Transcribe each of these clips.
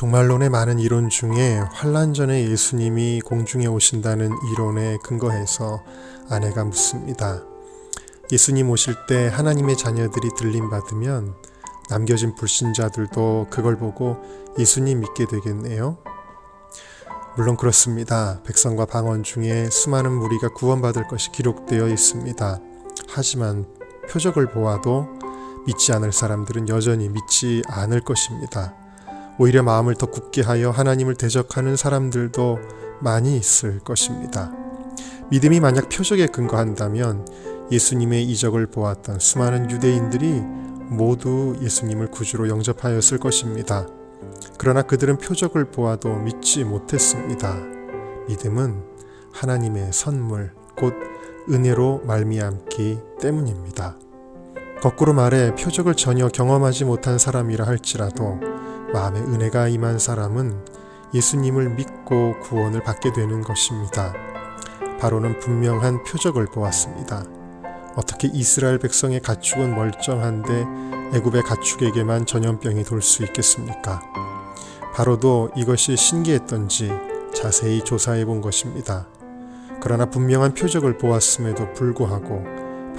종말론의 많은 이론 중에 환란 전에 예수님이 공중에 오신다는 이론에 근거해서 아내가 묻습니다. 예수님 오실 때 하나님의 자녀들이 들림받으면 남겨진 불신자들도 그걸 보고 예수님 믿게 되겠네요. 물론 그렇습니다. 백성과 방언 중에 수많은 무리가 구원받을 것이 기록되어 있습니다. 하지만 표적을 보아도 믿지 않을 사람들은 여전히 믿지 않을 것입니다. 오히려 마음을 더 굳게 하여 하나님을 대적하는 사람들도 많이 있을 것입니다. 믿음이 만약 표적에 근거한다면 예수님의 이적을 보았던 수많은 유대인들이 모두 예수님을 구주로 영접하였을 것입니다. 그러나 그들은 표적을 보아도 믿지 못했습니다. 믿음은 하나님의 선물, 곧 은혜로 말미암기 때문입니다. 거꾸로 말해 표적을 전혀 경험하지 못한 사람이라 할지라도 마음에 은혜가 임한 사람은 예수님을 믿고 구원을 받게 되는 것입니다. 바로는 분명한 표적을 보았습니다. 어떻게 이스라엘 백성의 가축은 멀쩡한데 애굽의 가축에게만 전염병이 돌 수 있겠습니까? 바로도 이것이 신기했던지 자세히 조사해 본 것입니다. 그러나 분명한 표적을 보았음에도 불구하고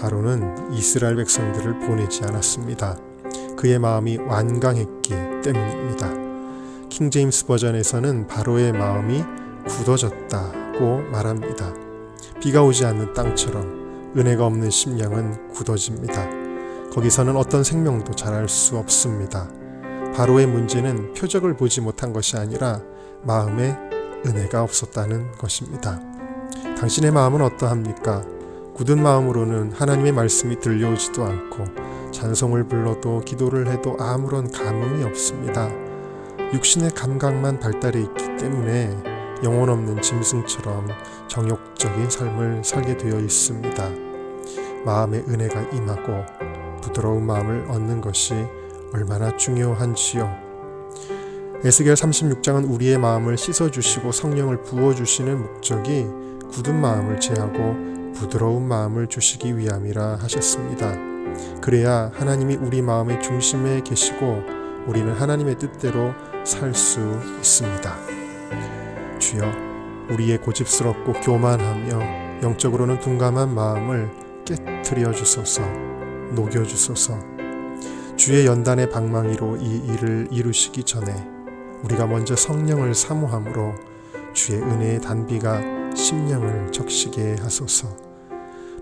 바로는 이스라엘 백성들을 보내지 않았습니다. 그의 마음이 완강했기 때문입니다. 킹제임스 버전에서는 바로의 마음이 굳어졌다고 말합니다. 비가 오지 않는 땅처럼 은혜가 없는 심령은 굳어집니다. 거기서는 어떤 생명도 자랄 수 없습니다. 바로의 문제는 표적을 보지 못한 것이 아니라 마음에 은혜가 없었다는 것입니다. 당신의 마음은 어떠합니까? 굳은 마음으로는 하나님의 말씀이 들려오지도 않고 찬송을 불러도 기도를 해도 아무런 감흥이 없습니다. 육신의 감각만 발달해 있기 때문에 영혼 없는 짐승처럼 정욕적인 삶을 살게 되어 있습니다. 마음에 은혜가 임하고 부드러운 마음을 얻는 것이 얼마나 중요한지요. 에스겔 36장은 우리의 마음을 씻어주시고 성령을 부어주시는 목적이 굳은 마음을 제하고 부드러운 마음을 주시기 위함이라 하셨습니다. 그래야 하나님이 우리 마음의 중심에 계시고 우리는 하나님의 뜻대로 살 수 있습니다. 주여, 우리의 고집스럽고 교만하며 영적으로는 둔감한 마음을 깨트려 주소서, 녹여 주소서. 주의 연단의 방망이로 이 일을 이루시기 전에 우리가 먼저 성령을 사모함으로 주의 은혜의 단비가 심령을 적시게 하소서.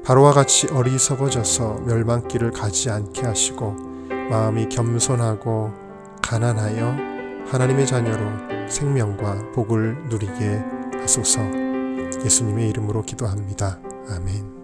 바로와 같이 어리석어져서 멸망길을 가지 않게 하시고 마음이 겸손하고 가난하여 하나님의 자녀로 생명과 복을 누리게 하소서. 예수님의 이름으로 기도합니다. 아멘.